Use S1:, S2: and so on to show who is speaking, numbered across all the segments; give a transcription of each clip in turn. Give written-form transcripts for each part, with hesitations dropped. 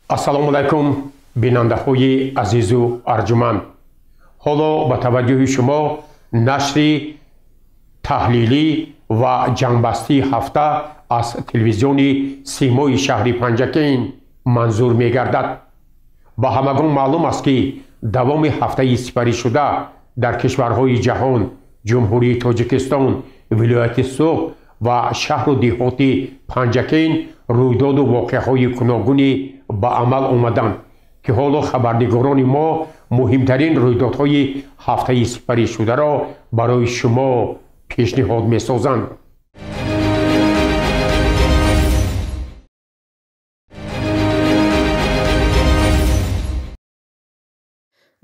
S1: ассалому алайкум бинандаҳои азизу арҷуманд. ҳоло ба таваҷҷӯҳи шумо нашри таҳлилӣ ва ҷанбастии ҳафта аз телевизиони симои шаҳри Панҷакент манзур мегардад. ба ҳамагон маълум аст ки давоми ҳафтаи сипаришуда дар кишварҳои ҷаҳон ҷумҳурии Тоҷикистон, вилояти Суғд ва шаҳру деҳоти Панҷакент рӯйдоду воқеаҳои гуногуне ба амал омаданд ки ҳоло хабарнигорони мо муҳимтарин рӯйдодҳои ҳафтаи сипаришударо барои шумо пешниҳод месозанд.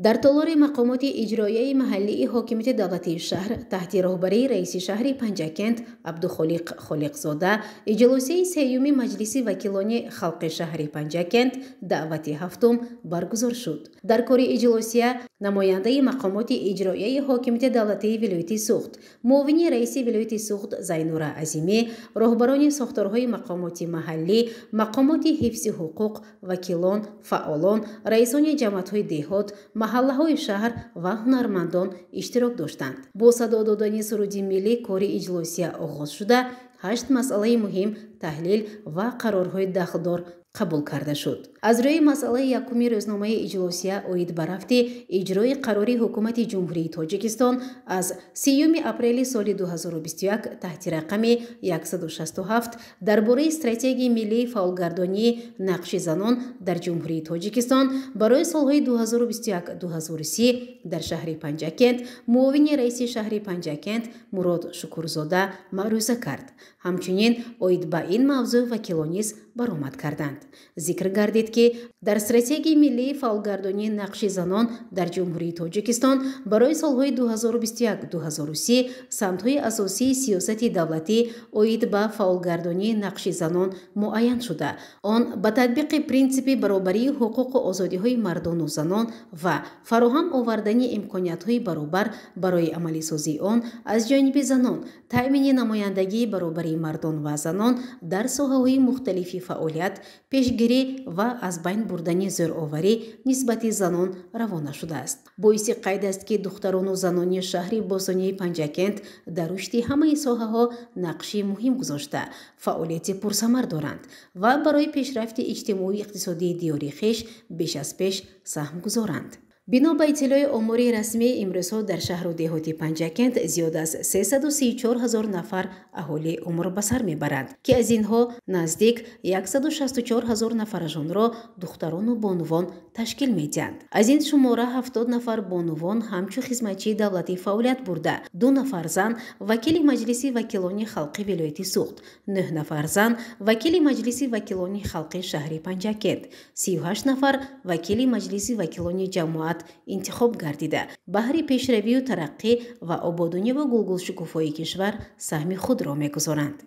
S2: дар толори мақомоти иҷроияи маҳаллии ҳокимияти давлатии шаҳр таҳти роҳбарии раиси шаҳри Панҷакент Абдухолиқ Холиқзода иҷлосияи сеюми маҷлиси вакилони халқи шаҳри Панҷакент даъвати ҳафтум баргузор шуд. дар кори иҷлосия намояндаи мақомоти иҷроияи ҳокимияти давлатии вилояти Суғд, муовини раиси вилояти Суғд Зайнура Азимӣ, роҳбарони сохторҳои мақомоти маҳаллӣ, мақомоти ҳифзи ҳуқуқ, вакилон, фаъолон, раисони ҷамъиятҳои деҳот, маҳаллаҳои шаҳр ва ҳунармандон иштирок доштанд. бо садо додани суруди миллӣ кори иҷлосия оғоз шуда 8 масъалаи муҳим таҳлил ва қарорҳои дахлдор қабул карда шуд. аз рӯи масъалаи якуми рӯзномаи иҷлосия оид ба рафти иҷрои қарори ҳукумати ҷумҳурии Тоҷикистон аз 30 апрели соли 2021 таҳти рақами 167 дар бораи стратегияи миллии фаъолгардонии нақши занон дар ҷумҳурии Тоҷикистон барои солҳои 2021-2030 дар шаҳри Панҷакент муовини раиси шаҳри Панҷакент Мурод Шукурзода маъруза кард. ҳамчунин оид ба ин мавзӯъ вакилон низ баромад карданд. зикр гардид ки дар стратегияи миллии фаъолгардонии нақши занон дар ҷумҳурии Тоҷикистон барои солҳои 2021-2030 самтҳои асосии сиёсати давлатӣ оид ба фаъолгардонии нақши занон муайян шуда, он ба татбиқи принсипи баробарии ҳуқуқу озодиҳои мардону занон ва фароҳам овардани имкониятҳои баробар барои амалисозии он аз ҷониби занон, таъмини намояндагии баробарии мардон ва занон дар соҳаҳои мухталифи фаъолият, пешгирӣ ва аз байн бурдани зӯроварӣ нисбати занон равона шудааст. боиси қайд аст ки духтарону занони шаҳри босонии Панҷакент дар рушди ҳамаи соҳаҳо нақши муҳим гузошта, фаъолияти пурсамар доранд ва барои пешрафти иҷтимоию иқтисодии диёри хеш беш аз пеш саҳм гузоранд. бино ба иттилои омори расмии имрӯзҳо дар шаҳру деҳоти Панҷакент зиёда аз 334 000 нафар аҳолӣ умр ба сар мебаранд ки аз инҳо наздик 164 000 нафарашонро духтарону бонувон ташкил медиҳанд. аз ин шумора 70 нафар бонувон ҳамчу хизматчии давлатӣ фаъолият бурда, 2 нафар зан вакили маҷлиси вакилони халқи вилояти Суғд, 9 нафар зан вакили маҷлиси вакилони халқи шаҳри Панҷакент, 38 нафар вакили маҷлиси вакилони ҷамоат интихоб гардида баҳри пешравию тараққӣ ва ободониву гулгулшукуфои кишвар саҳми худро мегузоранд.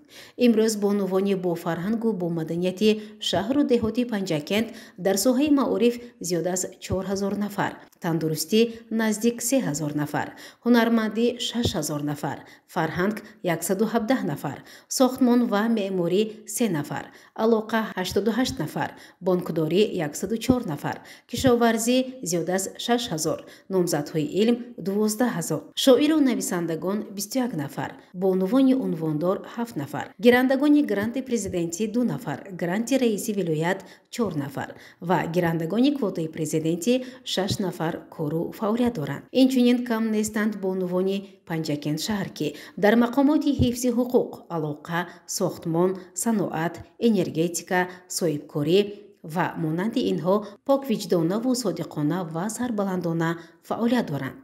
S2: имрӯз бонувони бо фарҳангу бо маданияти шаҳру деҳоти Панҷакент дар соҳаи маориф зиёда аз 4000 нафар, тандурустӣ наздик 3000 нафар, ҳунармандӣ 6000 нафар, фарҳанг 117 нафар, сохтмон ва меъморӣ 3 нафар, алоқа 88 нафар, бонкдорӣ 104 нафар, кишоварзӣ зиёда аз 6000, номзадҳои илм 12000, шоиру нависандагон 21 нафар, бонувони унвондор 7 нафар, гирандагони гранти президентӣ 2 нафар, гранти раиси вилоят 4 нафар ва гирандагони квотаи президентӣ 6 нафар кору фаъолият доранд. инчунин кам нестанд бонувони Панҷакент шаҳр ки дар мақомоти ҳифзи ҳуқуқ, алоқа, сохтмон, саноат, энергетика, соҳибкорӣ ва монанди инҳо поквиҷдонаву содиқона ва сарбаландона фаъолият доранд.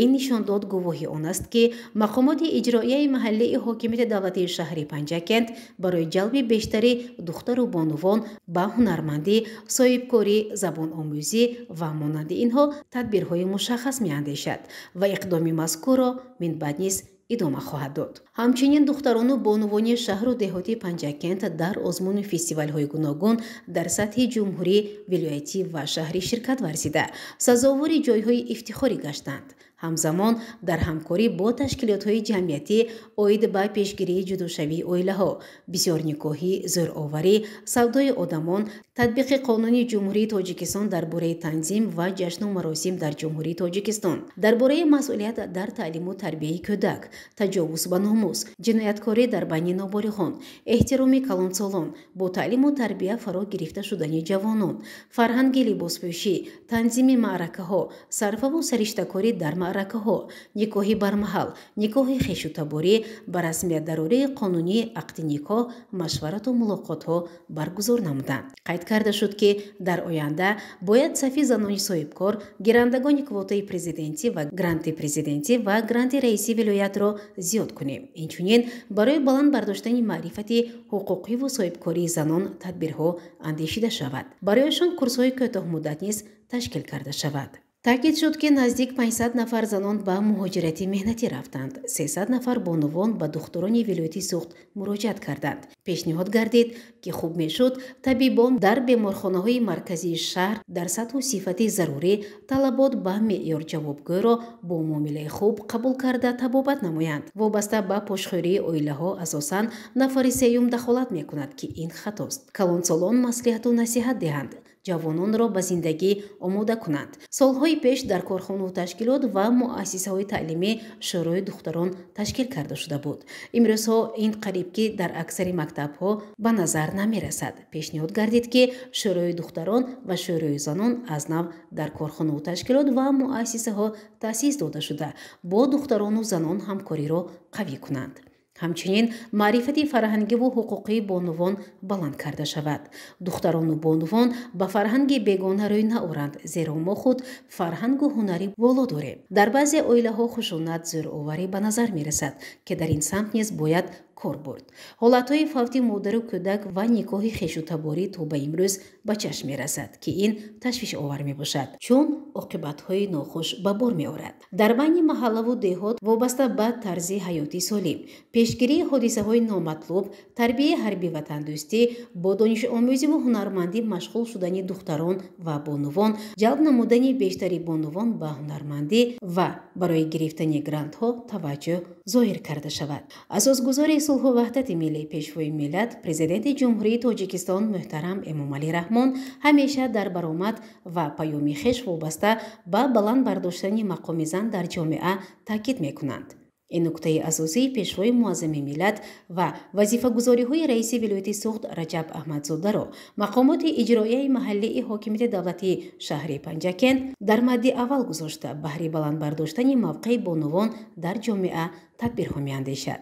S2: ин нишондод гувоҳи он аст ки мақомоти иҷроияи маҳаллии ҳокимияти давлатии шаҳри Панҷакент барои ҷалби бештари духтару бонувон ба ҳунармандӣ, соҳибкорӣ, забономӯзӣ ва монанди инҳо тадбирҳои мушаххас меандешад ва иқдоми мазкурро минбаъд низ идома хоҳад дод. ҳамчунин духтарону бонувони шаҳру деҳоти Панҷакент дар озмуни фестивалҳои гуногун дар сатҳи ҷумҳурӣ, вилоятӣ ва шаҳрӣ ширкат варзида сазовори ҷойҳои ифтихорӣ гаштанд. ҳамзамон дар ҳамкорӣ бо ташкилотҳои ҷамъиятӣ оид ба пешгирии ҷудошавии оилаҳо, бисёрникоҳӣ, зӯроварӣ, савдои одамон, татбиқи Қонуни Ҷумҳурии Тоҷикистон дар бораи танзим ва ҷашну маросим дар Ҷумҳурии Тоҷикистон, дар бораи масъулият дар таълиму тарбияи кӯдак, таҷовуз ба номус, ҷинояткорӣ дар байни ноболиғон, эҳтироми калонсолон, бо таълиму тарбия фаро гирифта шудани ҷавонон, фарҳанги либоспӯшӣ, танзими маъракаҳо, сарфаву сариштакорӣ дар маъракаҳо, никоҳи бармаҳал, никоҳи хешутаборӣ, ба расмият дарории қонунии ақди никоҳ, машварату мулоқотҳо баргузор намуданд. Қайд карда шуд, ки дар оянда бояд сафи занони соҳибкор, гирандагони квотаи президентӣ ва гранти президентӣ ва гранти раиси вилоятро зиёд кунем. Инчунин барои баланд бардоштани маърифати ҳуқуқиву соҳибкории занон тадбирҳо андешида шавад. Барояшон курсҳои кӯтоҳмуддат низ ташкил карда шавад. таъкид шуд, ки наздик 500 нафар занон ба муҳоҷирати меҳнатӣ рафтанд. 300 нафар бонувон ба духтурони вилояти суғд муроҷиат карданд. пешниҳод гардид, ки хуб мешуд табибон дар беморхонаҳои марказии шаҳр дар сатҳу сифати зарурӣ талабот ба меъёр ҷавобгӯро бо муомилаи хуб қабул карда табобат намоянд. вобаста ба пошхӯрии оилаҳо асосан нафари сеюм дахолат мекунад, ки ин хатост. калонсолон маслиҳату насиҳат диҳанд, ҷавононро ба зиндагӣ омода кунанд. солҳои пеш дар корхонаҳу ташкилот ва муассисаҳои таълимӣ шӯрои духтарон ташкил карда шуда буд. имрӯзҳо ин қариб, ки дар аксари мактабҳо ба назар намерасад. пешниҳод гардид, ки шӯрои духтарон ва шӯрои занон аз нав дар корхонаҳу ташкилот ва муассисаҳо таъсис дода шуда бо духтарону занон ҳамкориро қавӣ кунанд. ҳамчунин маърифати фарҳангиву ҳуқуқии бонувон баланд карда шавад. духтарону бонувон ба фарҳанги бегона рӯй наоранд, зеро мо худ фарҳангу ҳунари боло дорем. дар баъзе оилаҳо хушунат, зӯроварӣ ба назар мерасад, ки дар ин самт низ бояд кор бурд. ҳолатҳои фавти модару кӯдак ва никоҳи хешутаборӣ то ба имрӯз ба чашм мерасад, ки ин ташвишовар мебошад, чун оқибатҳои нохуш ба бор меорад. дар байни маҳаллаву деҳот вобаста ба тарзи ҳаёти солим, пешгирии ҳодисаҳои номатлуб, тарбияи ҳарбӣ ва тандурустӣ, бо донишомӯзиву ҳунармандӣ машғул шудани духтарон ва бонувон, ҷалб намудани бештари бонувон ба ҳунармандӣ ва барои гирифтани грантҳо таваҷҷӯҳ зоҳир карда шавад. асосгузори сулҳу ваҳдати миллӣ, пешвои миллат, президенти ҷумҳурии Тоҷикистон муҳтарам Эмомалӣ Раҳмон ҳамеша дар баромад ва паёми хеш вобаста ба баланд бардоштани мақоми зан дар ҷомеа таъкид мекунанд. ин нуктаи асосии пешвои муаззами миллат ва вазифагузориҳои раиси вилояти суғд Раҷаб Аҳмадзодаро мақомоти иҷроияи маҳаллии ҳокимияти давлатии шаҳри Панҷакент дар мадди аввал гузошта баҳри баланд бардоштани мавқеи бонувон дар ҷомеа тадбирҳо меандешад.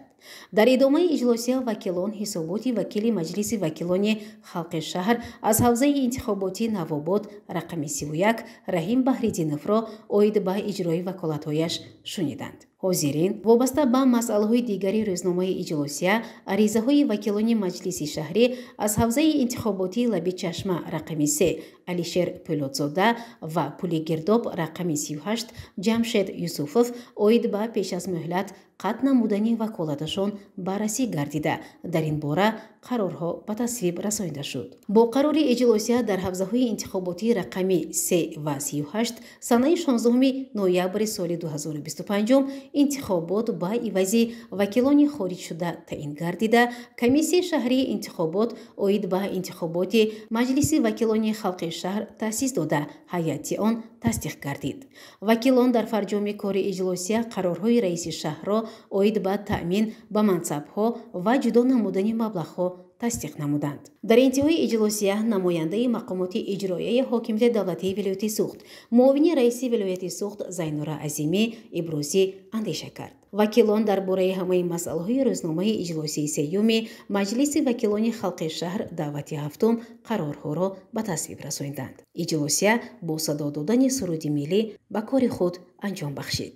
S2: дар идомаи иҷлосия вакилон ҳисоботи вакили маҷлиси вакилони халқи шаҳр аз ҳавзаи интихоботии Навобод рақами 31 Раҳим Баҳриддиновро оид ба иҷрои ваколатҳояш шуниданд. ҳозирин вобаста ба масъалаҳои дигари рӯзномаи иҷлосия, аризаҳои вакилони маҷлиси шаҳрӣ аз ҳавзаи интихоботии Лаби Чашма рақами 3 Алишер Пӯлодзода ва Пули Гирдоб рақами 38 Ҷамшед Юсуфов оид ба пеш аз муҳлат қатъ намудани ваколаташон баррасӣ гардида дар ин бора қарорҳо ба тасвиб расонида шуд. бо қарори иҷлосия дар ҳавзаҳои интихоботии рақами 3 ва 38 санаи 16 ноябри соли 2025 интихобот ба ивази вакилони хориҷшуда таъин гардида, комиссияи шаҳрии интихобот оид ба интихоботи маҷлиси вакилони халқи шаҳр таъсис дода ҳайати он тасдиқ гардид. вакилон дар фарҷоми кори иҷлосия қарорҳои раиси шаҳрро оид ба таъмин ба мансабҳо ва ҷудо намудани маблағҳо тасдиқ намуданд. дар интиҳои иҷлосия намояндаи мақомоти иҷроияи ҳокимияти давлатии вилояти суғд, муовини раиси вилояти суғд Зайнура Азимӣ ибрози андеша кард. вакилон дар бораи ҳамаи масъалаҳои рӯзномаи иҷлосии сеюми маҷлиси вакилони халқи шаҳр даъвати ҳафтум қарорҳоро ба тасвиб расониданд. иҷлосия бо садо додани суруди миллӣ ба кори худ анҷом бахшид.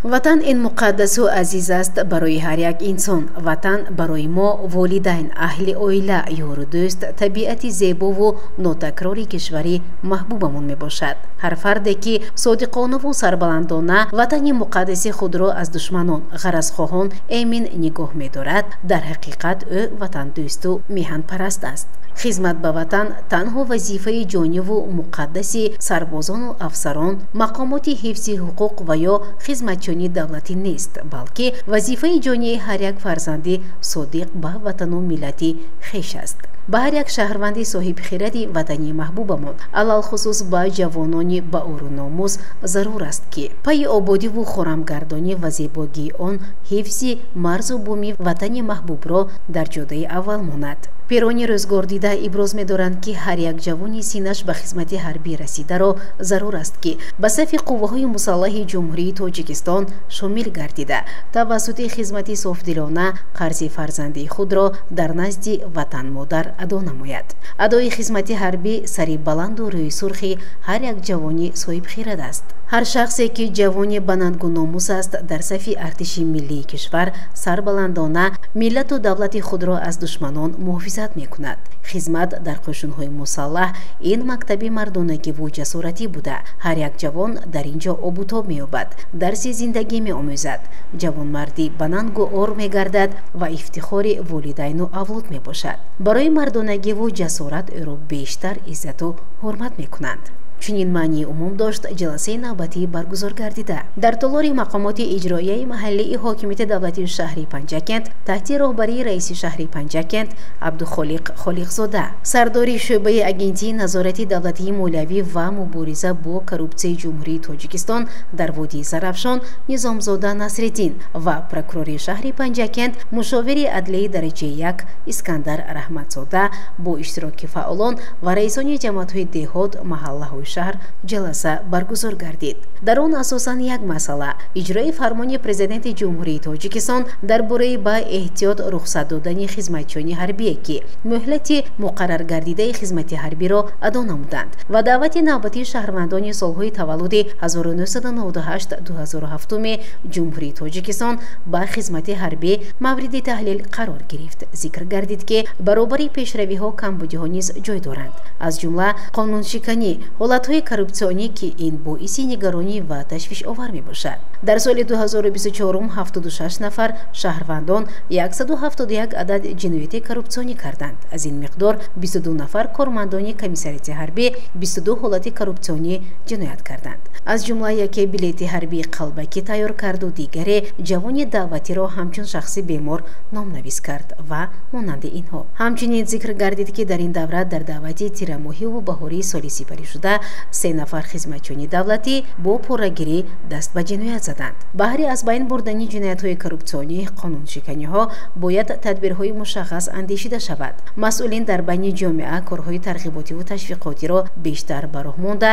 S2: ватан ин муқаддасу азиз аст барои ҳар як инсон. ватан барои мо волидайн, аҳли оила, ёру дӯст, табиати зебову нотакрори кишвари маҳбубамон мебошад. ҳар фарде ки содиқонаву сарбаландона ватани муқаддаси худро аз душманон, ғаразхоҳон эмин нигоҳ медорад, дар ҳақиқат ӯ ватандӯсту меҳанпараст аст. хизмат ба ватан танҳо вазифаи ҷониву муқаддаси сарбозону афсарон, мақомоти ҳифзи ҳуқуқ ва ё хизматчони давлатӣ нест, балки вазифаи ҷонии ҳар як фарзанди содиқ ба ватану миллати хеш аст. ба ҳар як шаҳрванди соҳибхиради ватани маҳбубамон, алалхусус ба ҷавонони баору номус зарур аст ки пайи ободиву хӯрамгардонӣ ва зебогии он ҳифзи марзу буми ватани маҳбубро дар ҷодаи аввал монад. пирони рӯзгор дида иброз медоранд ки ҳар як ҷавони синаш ба хизмати ҳарбӣ расидаро зарур аст ки ба сафи қувваҳои мусаллаҳи ҷумҳурии Тоҷикистон шомил гардида, тавассути хизмати софдилона қарзи фарзандии худро дар назди ватан модар адо намояд. адои хизмати ҳарбӣ сари баланду рӯи сурхи ҳар як ҷавони соҳибхирад аст. ҳар шахсе ки ҷавони банандгу номус аст дар сафи артиши миллии кишвар сарбаландона миллату давлати худро аз душманон муҳофизат мекунад. хизмат дар қӯшунҳои мусаллаҳ ин мактаби мардонагиву ҷасоратӣ буда, ҳар як ҷавон дар ин ҷо обутоб меёбад, дарси зиндагӣ меомӯзад, ҷавонмардӣ банангу ор мегардад ва ифтихори волидайну авлод мебошад. барои мардонагиву ҷасорат ӯро бештар иззату ҳурмат мекунанд. чунин маънии умум дошт ҷаласаи навбатӣ баргузор гардида. дар толори мақомоти иҷроияи маҳаллии ҳокимияти давлатии шаҳри Панҷакент таҳти роҳбарии раиси шаҳри Панҷакент Абдухолиқ Холиқзода, сардори шӯъбаи агентии назорати давлатии молиявӣ ва мубориза бо коррупсияи ҷумҳурии Тоҷикистон дар водии Зарафшон Низомзода Насриддин ва прокурори шаҳри Панҷакент мушовири адлияи дараҷаи 1 Искандар Раҳматзода бо иштироки фаъолон ва раисони ҷамъиятҳои деҳот маҳаллаҳои шаҳр ҷаласа баргузор гардид. дар он асосан як масъала иҷрои фармони президенти ҷумҳурии Тоҷикистон дар бораи ба эҳтиёт рухсат додани хизматчони ҳарбие ки муҳлати муқаррар гардидаи хизмати ҳарбиро адо намуданд ва даъвати навбатии шаҳрвандони солҳои таваллуди 1998-2007 ҷумҳурии Тоҷикистон ба хизмати ҳарбӣ мавриди таҳлил қарор гирифт. зикр гардид ки баробари пешравиҳо камбудиҳо низ ҷой доранд, аз ҷумла қонуншиканӣ, ҳолатҳои коррупсионӣ ки ин боиси нигаронӣ ва ташвишовар мебошад. дар соли 2024 76 нафар шаҳрвандон 171 адад ҷинояти коррупсионӣ карданд. аз ин миқдор 22 нафар кормандони комиссарияти ҳарбӣ 22 ҳолати коррупсионӣ ҷиноят карданд. аз ҷумла яке билети ҳарбии қалбакӣ тайёр карду дигаре ҷавони даъватиро ҳамчун шахси бемор номнавис кард ва монанди инҳо. ҳамчунин зикр гардид ки дар ин давра дар даъвати тирамоҳиву баҳории соли сипаришуда 3 нафар хизматчони давлатӣ бо поррагирӣ даст ба ҷиноят заданд. баҳри аз байн бурдани ҷиноятҳои коррупсионӣ, қонуншиканиҳо бояд тадбирҳои мушаххас андешида шавад. масъулин дар байни ҷомеа корҳои тарғиботиву ташвиқотиро бештар ба роҳ монда,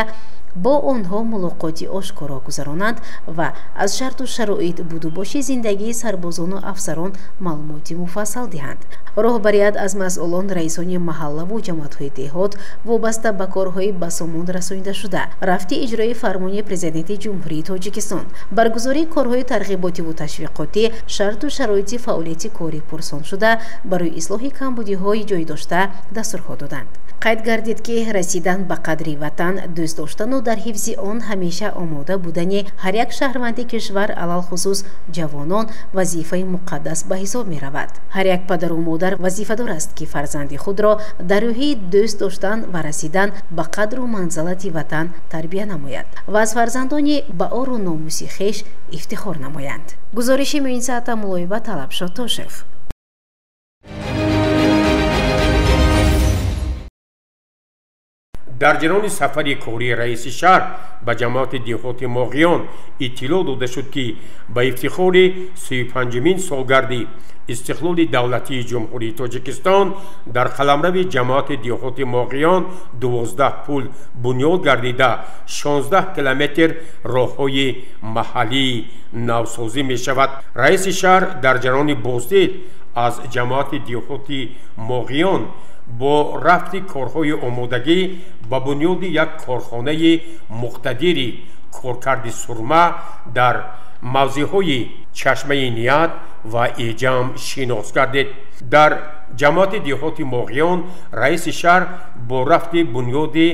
S2: бо онҳо мулоқоти ошкоро гузаронанд ва аз шарту шароит будубоши зиндагии сарбозону афсарон маълумоти муфассал диҳанд. роҳбарият аз масъулон, раисони маҳаллаву ҷамъиятҳои деҳот вобаста ба корҳои басомон расонидашуда, рафти иҷрои фармони президенти ҷумҳурии Тоҷикистон, баргузории корҳои тарғиботиву ташвиқотӣ, шарту шароити фаъолияти кори пурсоншуда барои ислоҳи камбудиҳои ҷойдошта дастурҳо доданд. қайд гардид ки расидан ба қадри ватан, дӯст доштану дар ҳифзи он ҳамеша омода будани ҳар як шаҳрванди кишвар, алалхусус ҷавонон, вазифаи муқаддас ба ҳисоб меравад. ҳар як падару модар вазифадор аст ки фарзанди худро дар рӯҳии дӯст доштан ва расидан ба қадру манзалати ватан тарбия намояд ва аз фарзандони баору номуси хеш ифтихор намоянд. гузориши муин саъата мулоиба Талабшод Тошев.
S1: дар ҷарони сафари кории раиси шаҳр ба ҷамъияти деҳоти Моғиён иттилоъ дода шуд ки ба ифтихори 35-мин солгарди истиқлоли давлатии ҷумҳурии Тоҷикистон дар қаламрави ҷамъияти деҳоти Моғиён 12 пул бунёд гардида 16 километр роҳҳои маҳаллӣ навсозӣ мешавад. раиси шаҳр дар ҷарони боздид аз ҷамъияти деҳоти Моғиён бо рафти корҳои омодагӣ ба бунёди як корхонаи муқтадири коркарди сурма дар мавзеъҳои чашмаи ният ва эҷам шинос гардед. дар ҷамоати деҳоти моғиён раиси шаҳр бо рафти бунёди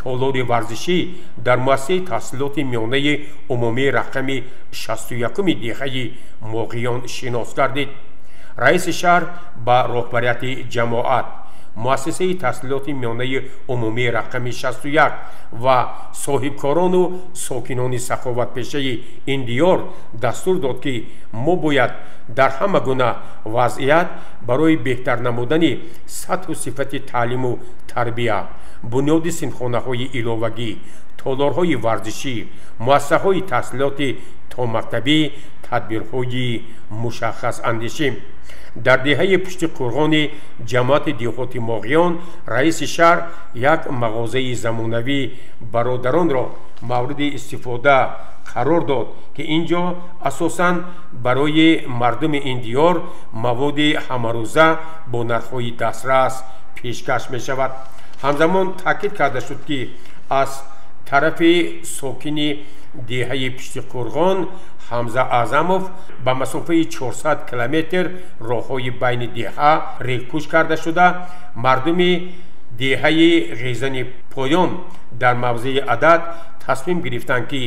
S1: толори варзишӣ дар муассисаи таҳсилоти миёнаи умумии рақами 61 деҳаи моғиён шинос гардид. раиси шаҳр ба роҳбарияти ҷамоат муассисаи таҳсилоти миёнаи умумии рақами 61 ва соҳибкорону сокинони саховатпешаи ин диёр дастур дод ки мо бояд дар ҳама гуна вазъият барои беҳтар намудани сатҳу сифати таълиму тарбия, бунёди синфхонаҳои иловагӣ, толорҳои варзишӣ, муассисаҳои таҳсилоти томактабӣ тадбирҳои мушаххас андешем. дар деҳаи пушти қурғони ҷамоати деҳоти моғиён раиси шаҳр як мағозаи замонавӣ бародаронро мавриди истифода қарор дод ки инҷо асосан барои мардуми ин диёр маводи ҳамарӯза бо нархҳои дастрас пешкаш мешавад. ҳамзамон таъкид карда шуд ки аз тарафи сокини деҳаи пушти қурғон ҳамза аъзамов ба масофаи 400 километр роҳҳои байни деҳа регпӯш карда шуда мардуми деҳаи ғезани поён дар мавзеи адад тасмим гирифтанд ки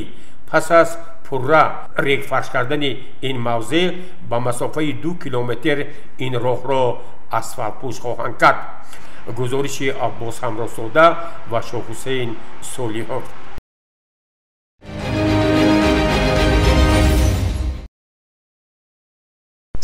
S1: пас аз пурра регфарш кардани ин мавзеъ ба масофаи 2 километр ин роҳро асфалтпӯш хоҳанд кард. гузориши Аббос Ҳамросода ва Шоҳҳусейн Солиҳов.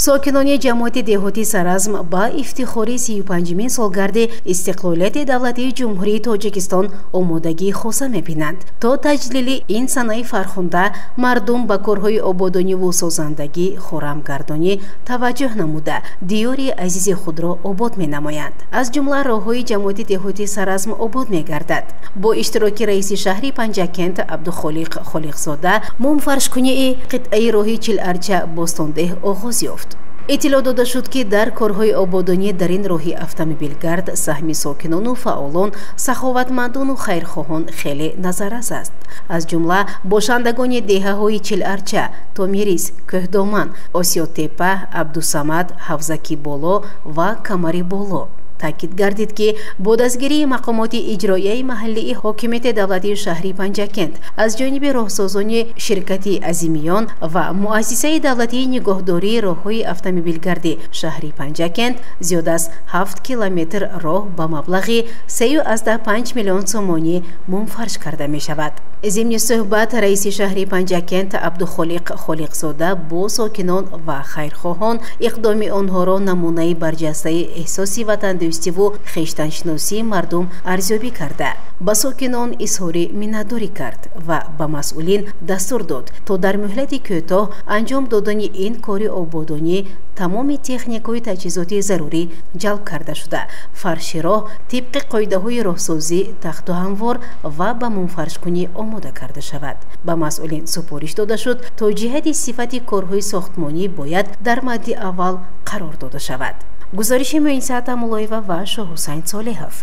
S2: сокинони ҷамоати деҳоти Саразм ба ифтихори 35-мин солгарди истиқлолияти давлатии ҷумҳурии Тоҷикистон омодагии хоса мебинанд. то таҷлили ин санаи фархунда мардум ба корҳои ободониву созандагӣ хӯрамгардонӣ таваҷҷӯҳ намуда диёри азизи худро обод менамоянд. аз ҷумла роҳҳои ҷамоати деҳоти Саразм обод мегардад. бо иштироки раиси шаҳри Панҷакент Абдухолиқ Холиқзода мумфаршкунии қитъаи роҳи Чиларча Бостондеҳ оғоз ёфт. иттилоъ дода шуд ки дар корҳои ободонӣ дар ин роҳи автомобилгард саҳми сокинону фаъолон, саховатмандону хайрхоҳон хеле назаррас аст. аз ҷумла бошандагони деҳаҳои Чиларча, Томирис, Кӯҳдоман, Осиётепа, Абдусамад, Ҳавзаки боло ва Камари боло. таъкид гардид ки бо дастгирии мақомоти иҷроияи маҳаллии ҳокимияти давлатии шаҳри Панҷакент аз ҷониби роҳсозони ширкати Азимиён ва муассисаи давлатии нигоҳдории роҳҳои автомобилгарди шаҳри Панҷакент зиёда аз 7 километр роҳ ба маблағи 3,5 миллион сомонӣ мунфарш карда мешавад. зимни суҳбат раиси шаҳри Панҷакент Абдухолиқ Холиқзода бо сокинон ва хайрхоҳон иқдоми онҳоро намунаи барҷастаи эҳсоси ватандӯстиву хештаншиносии мардум арзёбӣ карда ба сокинон изҳори миннатдорӣ кард ва ба масъулин дастур дод то дар муҳлати кӯтоҳ анҷом додани ин кори ободонӣ тамоми техникои таҷҳизоти зарурӣ ҷалб карда шуда фарши роҳ тибқи қоидаҳои роҳсозӣ тахту ҳамвор ва ба мунфаршкунӣ омода карда шавад. ба масъулин супориш дода шуд то ҷиҳати сифати корҳои сохтмонӣ бояд дар мадди аввал қарор дода шавад. гузориши Муинсат Амулоева ва Шоҳҳусайн Солиҳов.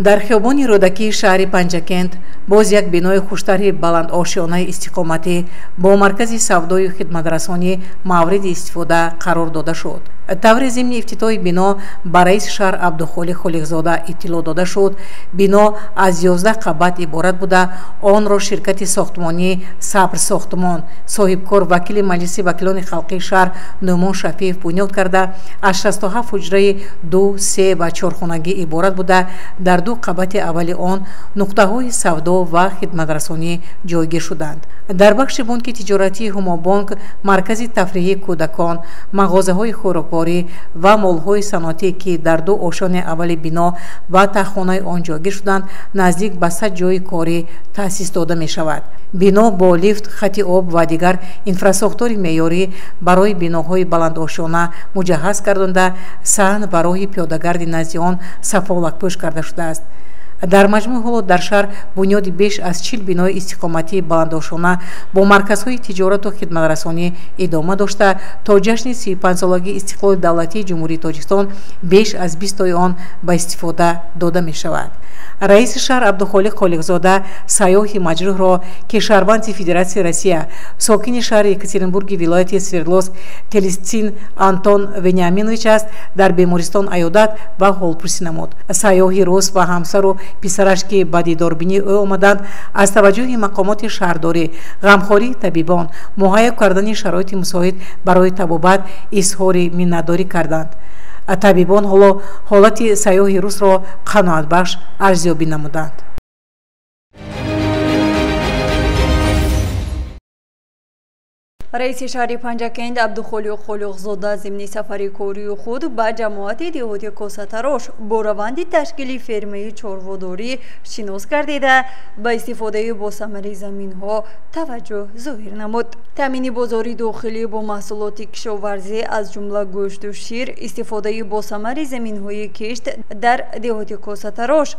S3: дар хиёбони рӯдакии шаҳри Панҷакент боз як бинои хуштарҳи баландошиёнаи истиқоматӣ бо маркази савдою хидматрасонӣ мавриди истифода қарор дода шуд. таври зимни ифтитоҳи бино ба раиси шаҳр Абдухолиқ Холиқзода иттилоъ дода шуд. бино аз 11 қабат иборат буда онро ширкати сохтмонӣ Сабр Сохтмон соҳибкор вакили маҷлиси вакилони халқии шаҳр Нӯмон Шафиев бунёд карда аз 67 ҳуҷраи 2, 3 ва 4хонагӣ иборат буда дар 2 қабати аввали он нуқтаҳои савдо ва хидматрасонӣ ҷойгир шуданд. дар бахши бонки тиҷоратии Ҳумобонк маркази тафриҳии кӯдакон, мағозаҳои хӯрокворӣ ва молҳои саноатӣ ки дар 2 ошони аввали бино ва таххонаи он ҷойгир шуданд наздик ба 100 ҷойи корӣ таъсис дода мешавад. бино бо лифт, хати об ва дигар инфраструктури меъёрӣ барои биноҳои баландошиёна муҷаҳҳаз гардонда саҳн ва роҳи пиёдагарди назди он сафолакпӯш карда шудааст. дар маҷмӯи ҳоло дар шаҳр бунёди беш аз 40 бинои истиқоматии баландошона бо марказҳои тиҷорату хидматрасонӣ идома дошта, то ҷашни 35-солагии истиқлоли давлатии ҷумҳурии Тоҷикистон беш аз 20 он ба истифода дода мешавад. раиси шаҳр Абдухолиқ Холиқзода сайёҳи маҷрӯҳро, ки шаҳрванди Федератсияи Россия, сокини шаҳри Екатеринбурги вилояти Свердловск Телестин Антон Вениаминович аст, дар бемористон аёдат ва ҳолпурсӣ намуд. сайёҳи рус ва ҳамсару писараш, ки ба дидорбинии ӯ омаданд, аз таваҷҷӯҳи мақомоти шаҳрдорӣ, ғамхории табибон, муҳайё кардани шароити мусоид барои табобат изҳори миннатдорӣ карданд. табибон ҳоло ҳолати сайёҳи русро қаноатбахш арзёбӣ намуданд.
S4: раиси шаҳри Панҷакент Абдухолиқ Холиқзода зимни сафари кории худ ба ҷамоати деҳоти Косатарош бо раванди ташкили фермаи чорводорӣ шинос гардида, ба истифодаи босамари заминҳо таваҷҷӯҳ зоҳир намуд. таъмини бозори дохилӣ бо маҳсулоти кишоварзӣ аз ҷумла гӯшту шир, истифодаи босамари заминҳои кишт дар деҳоти Косатарош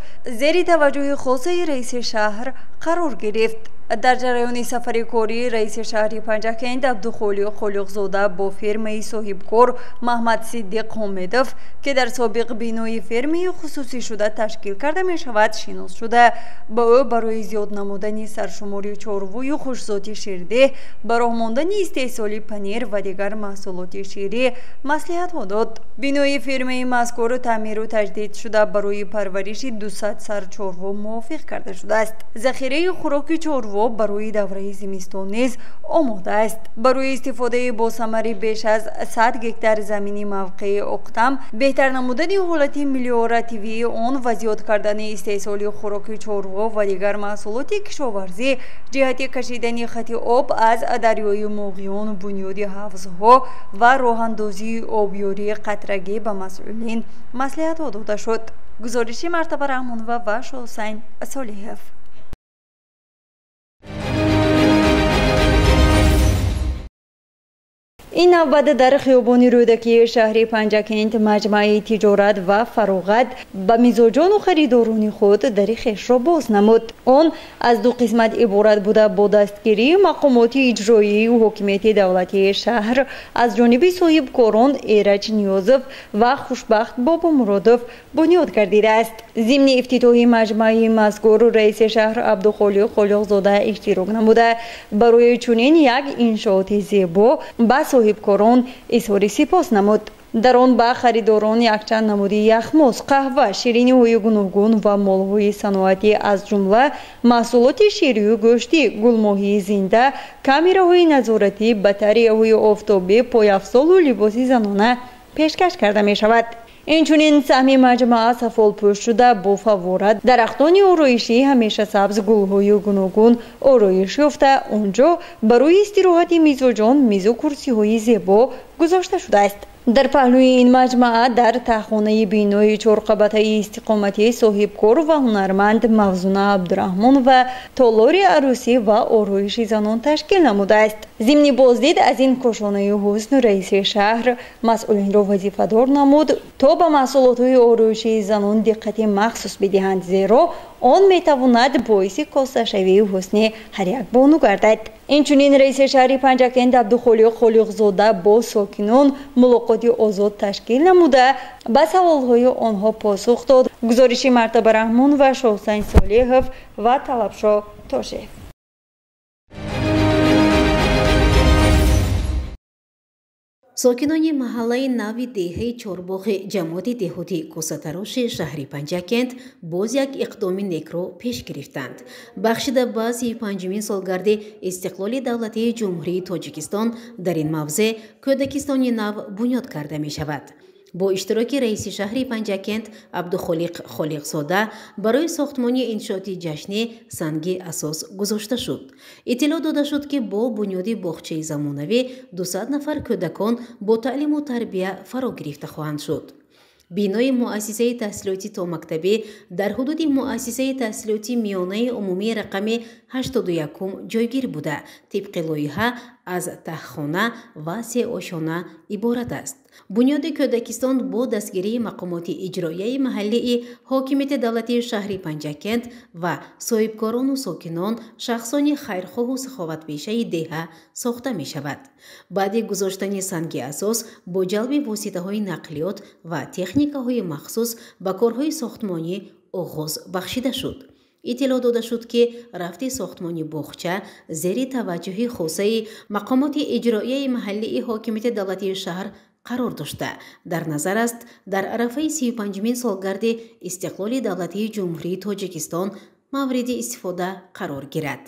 S4: зери таваҷҷӯҳи хоссаи раиси шаҳр қарор гирифт. дар ҷараёни сафари корӣ раиси шаҳри Панҷакент Абдухолиқ Холиқзода бо фермаи соҳибкор Маҳмад Сиддиқ Ҳомедов, ки дар собиқ бинои фермаи хусусишуда ташкил карда мешавад, шинос шуда, ба ӯ барои зиёд намудани саршумори чорвӯю хушзоти ширдеҳ ба роҳ мондани истеҳсоли панир ва дигар маҳсулоти ширӣ маслиҳатҳо дод. бинои фермаи мазкур таъмиру таҷдид шуда барои парвариши 200 сар чорво мувофиқ карда шудааст. захираи хӯроки чорво барои давраи зимистон низ омода аст. барои истифодаи босамари беш аз 100 гектар замини мавқеи Оқтам, беҳтар намудани ҳолати мелиоративии он ва зиёд кардани истеҳсоли хӯроки чорво ва дигар маҳсулоти кишоварзӣ ҷиҳати кашидани хати об аз дарёи Моғиён, бунёди ҳавзҳо ва роҳандозии обёрии қатрагӣ ба масъулин маслиҳатҳо дода шуд. гузориши Мартаба Раҳмонова ва Шоҳусайн Солиҳов. ин навбат дар хиёбони рӯдакии шаҳри Панҷакент маҷмаи тиҷорат ва фароғат ба мизоҷону харидорони худ дари хешро боз намуд. он аз ду қисмат иборат буда бо дастгирии мақомоти иҷроии ҳокимияти давлатии шаҳр аз ҷониби соҳибкорон Эраҷ Ниёзов ва Хушбахт Бобомуродов бунёд гардидааст. зимни ифтитоҳи маҷмаи мазкур раиси шаҳр Абдухолиқ Холиқзода иштирок намуда, барои чунин як иншооти зебо ба соҳибкорон изҳори сипос намуд. дар он ба харидорон якчанд намуди яхмоз, қаҳва, шириниҳои гуногун ва молҳои саноатӣ аз ҷумла маҳсулоти ширию гӯшти, гулмоҳии зинда, камераҳои назоратӣ, батареяҳои офтобӣ, пойафзолу либоси занона пешкаш карда мешавад. инчунин саҳми маҷмаа сафолпӯш шуда бо фаввора, дарахтони ороишӣ ҳамешасабз, гулҳои гуногун ороиш ёфта, онҷо барои истироҳати мизоҷон мизу курсиҳои зебо гузошта шудааст. дар паҳлӯи ин маҷмаа дар таҳхонаи бинои чорқабатаи истиқоматии соҳибкор ва ҳунарманд Мавзуна Абдураҳмонова толори арӯсӣ ва ороиши занон ташкил намудааст. зимни боздид аз ин кошонаи ҳусн раиси шаҳр масъулинро вазифадор намуд, то ба маҳсулотҳои ороишии занон диққати махсус бидиҳанд, зеро он метавонад боиси косашавии ҳусни ҳар як бону гардад. инчунин раиси шаҳри Панҷакент Абдухолиқ Холиқзода бо сокинон мулоқоти озод ташкил намуда, ба саволҳои онҳо посух дод. гузориши Мартаба Раҳмон ва Шоҳусайн Солиҳов ва Талабшо Тошев.
S2: сокинони маҳаллаи нави деҳаи Чорбоғи ҷамоати деҳотӣ Косатароши шаҳри Панҷакент боз як иқдоми некро пеш гирифтанд. бахшида ба 35-мин солгарди истиқлоли давлатии ҷумҳурии Тоҷикистон дар ин мавзеъ кӯдакистони нав бунёд карда мешавад. бо иштироки раиси шаҳри Панҷакент Абдухолиқ Холиқзода барои сохтмони иншооти ҷашнӣ санги асос гузошта шуд. иттилоъ дода шуд, ки бо бунёди боғчаи замонавӣ 200 нафар кӯдакон бо таълиму тарбия фаро гирифта хоҳанд шуд. бинои муассисаи таҳсилоти томактабӣ дар ҳудуди муассисаи таҳсилоти миёнаи умумии рақами 81 ҷойгир буда, тибқи лоиҳа аз таҳхона ва сеошона иборат аст. бунёди кӯдакистон бо дастгирии мақомоти иҷроияи маҳаллии ҳокимияти давлатии шаҳри Панҷакент ва соҳибкорону сокинон шахсони хайрхоҳу саховатпешаи деҳа сохта мешавад. баъди гузоштани санги асос бо ҷалби воситаҳои нақлиёт ва техникаҳои махсус ба корҳои сохтмонӣ оғоз бахшида шуд. иттилоъ дода шуд ки рафти сохтмони боғча зери таваҷҷуҳи хосаи мақомоти иҷроияи маҳаллии ҳокимияти давлатии шаҳр қарор дошта, дар назар аст дар арафаи 35-мин солгарди истиқлоли давлатии ҷумҳурии Тоҷикистон мавриди истифода қарор гирад.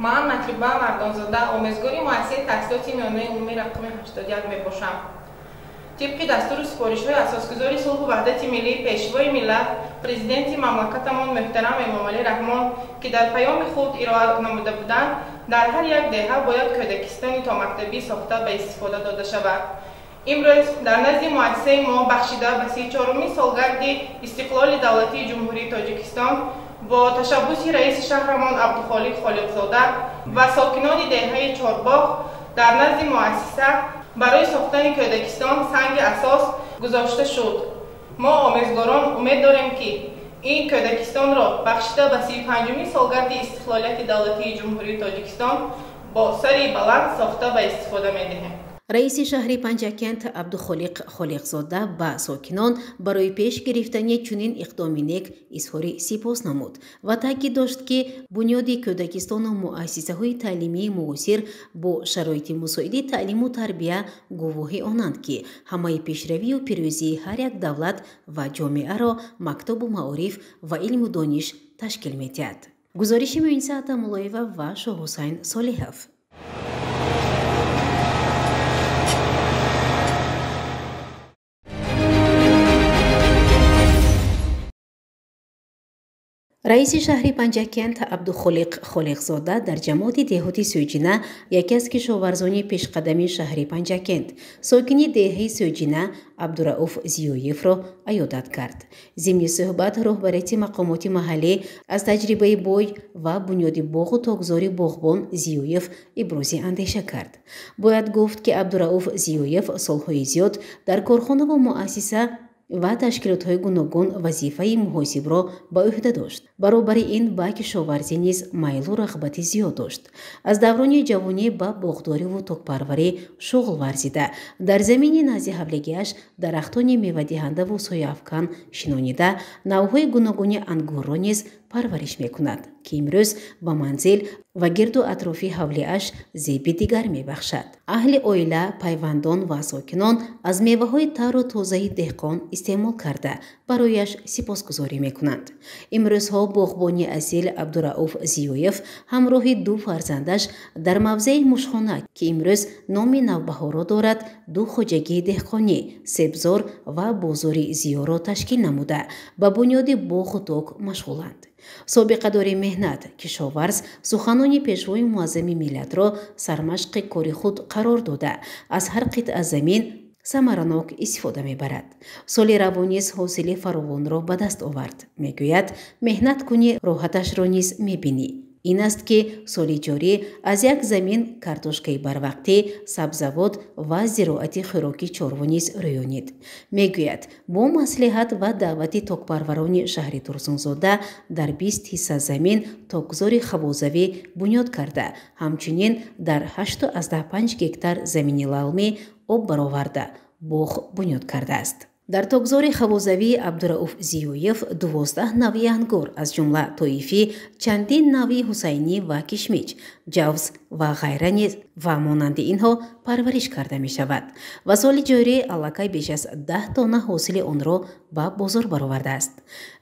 S5: من مطلوبه مردانزاده آموزگاری مؤسسه تحصیلات میانه عمومی رقم 81 میباشم. طبق دستور سپارش‌های اساسگذاری صلح و وحدت ملی پیشوای ملت پرزیدنت مملکتمان محترم امامعلی رحمان که در پیام خود ارائه نموده بودند در هر یک دهه باید کودکستانی تا مکتبی ساخته به استفاده داده شود. امروز در نزد مؤسسه ما بخشیده به 34مین سالگرد استقلال دولتی جمهوری تاجیکستان با تشبث رئیس شهرمان عبدالخالق خالقزاده و ساکنان دهه چهارباغ در نزد مؤسسه برای ساختن کودکستان سنگ اساس گذاشته شد. ما آموزگاران امید داریم که این کودکستان را بخشیده به 35مین سالگرد استقلالیت دولتی جمهوری تاجیکستان با سری بلند ساخته به استفاده می‌دهیم.
S2: раиси шаҳри Панҷакент Абдухолиқ Холиқзода ба сокинон барои пеш гирифтани чунин иқдоми нек изҳори сипос намуд ва таъкид дошт ки бунёди кӯдакистону муассисаҳои таълимии муосир бо шароити мусоиди таълиму тарбия гувоҳи онанд ки ҳамаи пешравию пирӯзии ҳар як давлат ва ҷомеаро мактабу маориф ва илму дониш ташкил медиҳад. гузориши Муиниса Атамуллоева ва Шоҳҳусайн Солиҳов. раиси шаҳри Панҷакент Абдухолиқ Холиқзода дар ҷамоати деҳоти Сӯҷина яке аз кишоварзони пешқадами шаҳри Панҷакент сокини деҳаи Сӯҷина Абдурауф Зиёевро аёдат кард. зимни суҳбат роҳбарияти мақомоти маҳаллӣ аз таҷрибаи бой ва бунёди боғу тогзори боғбон Зиёев ибрози андеша кард. бояд гуфт ки Абдурауф Зиёев солҳои зиёд дар корхонаву муассиса ва ташкилотҳои гуногун вазифаи муҳосибро ба уҳда дошт. баробари ин ба кишоварзӣ низ майлу рағбати зиёд дошт. аз даврони ҷавонӣ ба боғдориву токпарварӣ шуғл варзида, дар замини назди ҳавлигиаш дарахтони мевадиҳандаву сояафкан шинонида навъҳои гуногуни ангурро низ парвариш мекунад ки имрӯз ба манзил ва гирду атрофи ҳавлиаш зеби дигар мебахшад. аҳли оила, пайвандон ва сокинон аз меваҳои тару тозаи деҳқон истеъмол карда барояш сипосгузорӣ мекунанд. имрӯзҳо боғбони асил Абдурауф Зиёев ҳамроҳи ду фарзандаш дар мавзеи мушхона ки имрӯз номи Навбаҳоро дорад ду хоҷагии деҳқонӣ, себзор ва бозори Зиёро ташкил намуда ба бунёди боғу ток машғуланд. собиқадори меҳнат, кишоварз суханони пешвои муаззами миллатро сармашқи кори худ қарор дода аз ҳар қитъа замин самаранок истифода мебарад. соли равон низ ҳосили фаровонро ба даст овард. мегӯяд меҳнат кунӣ роҳаташро низ мебинӣ. ин аст ки соли ҷорӣ аз як замин картошкаи барвақтӣ, сабзавот ва зироати хӯроки чорво низ рӯёнид. мегӯяд бо маслиҳат ва даъвати токпарварони шаҳри Турсунзода дар 20% замин токгузори хавозавӣ бунёд карда, ҳамчунин дар 8.5 гектар замини лалмӣ об бароварда боғ бунёд кардааст. дар тогзори хавозавӣ Абдурауф Зиёев 12 навъи ангур аз ҷумла тоифӣ, чандин навъи ҳусайнӣ ва кишмиҷ, ҷавз ва ғайра низ ва монанди инҳо парвариш карда мешавад ва соли ҷорӣ аллакай беш аз 10 тонна ҳосили онро ба бозор баровардааст.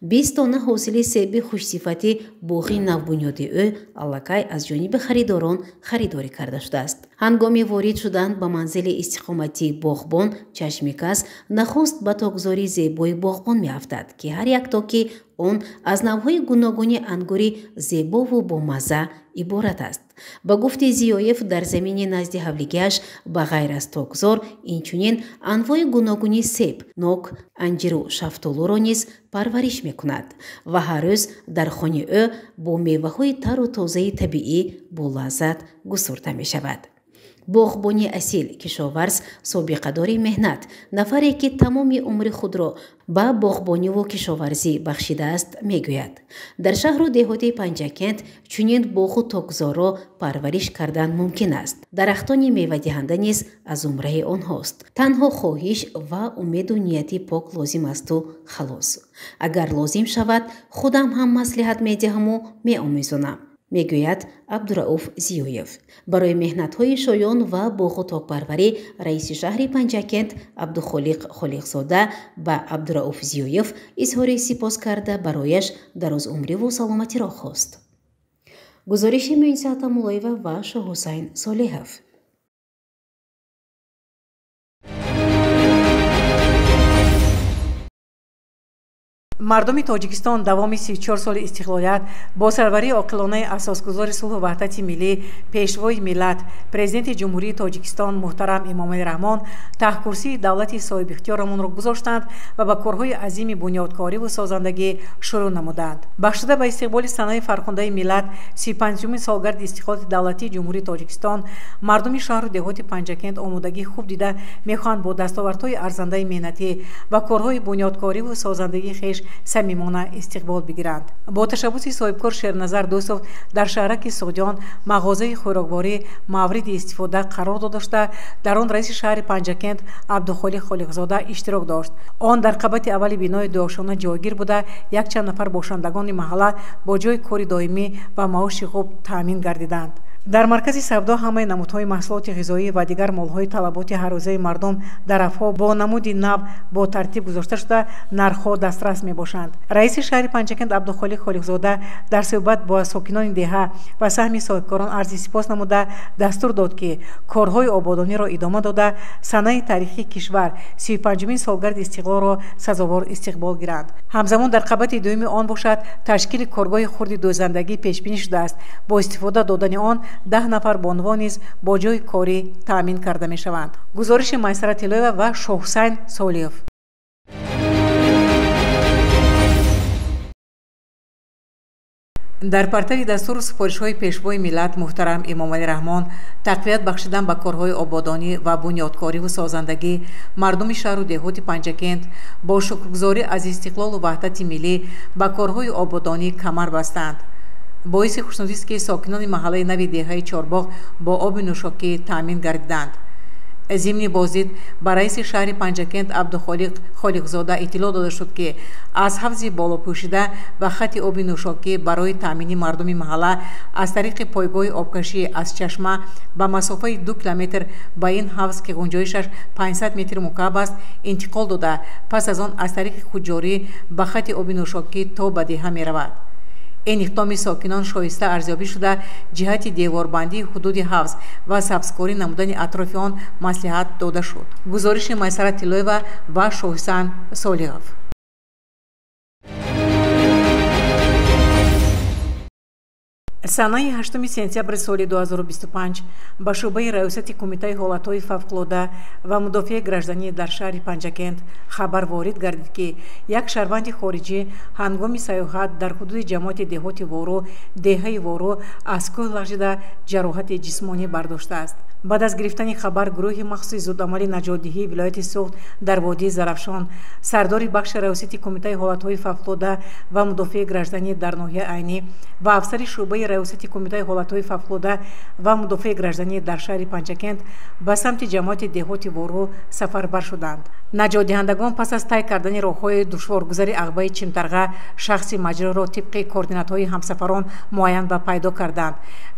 S2: 20 тонна ҳосили себи хушсифати боғи навбунёди ӯ аллакай аз ҷониби харидорон харидорӣ карда шудааст. ҳангоми ворид шудан ба манзили истиқомати боғбон чашмикас нахуст ба тогзори зебои боғбон меафтад ки ҳар як токи он аз навъҳои гуногуни ангури зебову бомазза иборат аст. ба гуфти Зиёев, дар замини назди ҳавлигиаш ба ғайр аз тогзор инчунин анвои гуногуни себ, нок, анҷиру шафтолуро низ парвариш мекунад ва ҳар рӯз дар хони ӯ бо меваҳои тару тозаи табиӣ болаззат гусурда мешавад. боғбони асил кишоварз собиқадори меҳнат, нафаре ки тамоми умри худро ба боғбониву кишоварзӣ бахшидааст мегӯяд. дар шаҳру деҳоти Панҷакент чунин боғу тогзорро парвариш кардан мумкин аст. дарахтони мевадиҳанда низ аз зумраи онҳост. танҳо хоҳиш ва умеду нияти пок лозим асту халос. агар лозим шавад, худам ҳам маслиҳат медиҳаму меомӯзонам, мегӯяд Абдурауф Зиёев. барои меҳнатҳои шоён ва боғу токпарварӣ раиси шаҳри Панҷакент Абдухолиқ Холиқзода ба Абдурауф Зиёев изҳори сипос карда барояш дарозумриву саломатиро хост. гузориши Муинса Атамуллоева ва Шоҳусайн Солеҳов.
S3: мардуми тоҷикистон давоми 34 соли истиқлолият бо сарварии оқилонаи асосгузори сулҳу ваҳдати миллӣ, пешвои миллат, президенти ҷумҳурии тоҷикистон муҳтарам Эмомалӣ Раҳмон таҳкурсии давлати соҳибихтиёрамонро гузоштанд ва ба корҳои азими бунёдкориву созандагӣ шурӯъ намуданд. бахшида ба истиқболи санаи фархундаи миллат 35-юми солгарди истиқлолияти давлатии ҷумҳурии тоҷикистон, мардуми шаҳру деҳоти Панҷакент омодагӣ хуб дида мехоҳанд бо дастовардҳои арзандаи меҳнатӣ ва корҳои бунёдкориву созандагии хеш самимона истиқбол бигиранд. бо ташаббуси соҳибкор Шерназар Дӯстов дар шаҳраки Суғдиён мағозаи хӯрокворӣ мавриди истифода қарор дода шуда, дар он раиси шаҳри Панҷакент Абдухолиқ Холиқзода иштирок дошт. он дар қабати аввали бинои дуошона ҷойгир буда якчанд нафар бошандагони маҳалла бо ҷои кори доимӣ ва маоши хуб таъмин гардиданд. дар маркази савдо ҳамаи намудҳои маҳсулоти ғизоӣ ва дигар молҳои талаботи ҳаррӯзаи мардум дар рафҳо бо намуди нав бо тартиб гузошта шуда нархҳо дастрас мебошанд. раиси шаҳри Панҷакент Абдухолиқ Холиқзода дар суҳбат бо сокинони деҳа ва саҳми соҳибкорон арзи сипос намуда дастур дод ки корҳои ободониро идома дода санаи таърихии кишвар 35-умин солгарди истиқлолро сазовор истиқбол гиранд. ҳамзамон дар қабати дуюми он бошад ташкили коргоҳи хурди дӯзандагӣ пешбинӣ шудааст. бо истифода додани он 10 нафар бонувон низ бо ҷои корӣ таъмин карда мешаванд. гузориши Майсара Тилоева ва Шоҳусайн Солиев. дар партари дастуру супоришҳои пешвои миллат муҳтарам Эмомалӣ Раҳмон тақвият бахшидан ба корҳои ободонӣ ва бунёдкориву созандагӣ мардуми шаҳру деҳоти Панҷакент бо шукргузорӣ аз истиқлолу ваҳдати миллӣ ба корҳои ободонӣ камар бастанд. боиси хушнудист ки сокинони маҳаллаи нави деҳаи Чорбоғ бо оби нӯшокӣ таъмин гардиданд. зимни боздид ба раиси шаҳри Панҷакент Абдухолиқ Холиқзода иттилоъ дода шуд ки аз ҳавзи болопӯшида ва хати оби нӯшокӣ барои таъмини мардуми маҳалла аз тариқи пойгоҳи обкашӣ аз Чашма ба масофаи 2 километр ба ин ҳавз ки ғунҷоишаш 500 метри мукааб аст интиқол дода пас аз он аз тариқи хуҷҷорӣ ба хати оби нӯшокӣ то ба деҳа меравад. ин иқдоми сокинон шоиста арзёбӣ шуда ҷиҳати деворбандии ҳудуди ҳавз ва сабзкорӣ намудани атрофи он маслиҳат дода шуд. гузориши Майсара Тилоева ва Шоҳусайн Солиев. санаи 8 сентябри соли 2025 ба шӯъбаи раёсати кумитаи ҳолатҳои фавқулода ва мудофиаи гражданӣ дар шаҳри Панҷакент хабар ворид гардид ки як шаҳрванди хориҷӣ ҳангоми саёҳат дар ҳудуди ҷамоати деҳоти Вору, деҳаи Вору аз кӯҳ лағжида ҷароҳати ҷисмонӣ бардоштааст. баъд аз гирифтани хабар гурӯҳи махсуси зудамали наҷотдиҳии вилояти Суғд дар водии Зарафшон сардори бахши раёсати кумитаи ҳолатҳои фавқулода ва мудофиаи гражданӣ дар ноҳияи Айнӣ ва афсари шӯъбаи раёсати кумитаи ҳолатҳои фавқулода ва мудофиаи гражданӣ дар шаҳри Панҷакент ба самти ҷамоати деҳоти Вору сафарбар шуданд. наҷотдиҳандагон пас аз тай кардани роҳҳои душворгузари Ағбаи Чимтарға шахси маҷрӯҳро тибқи координатҳои ҳамсафарон муайян ва пайдо карданд.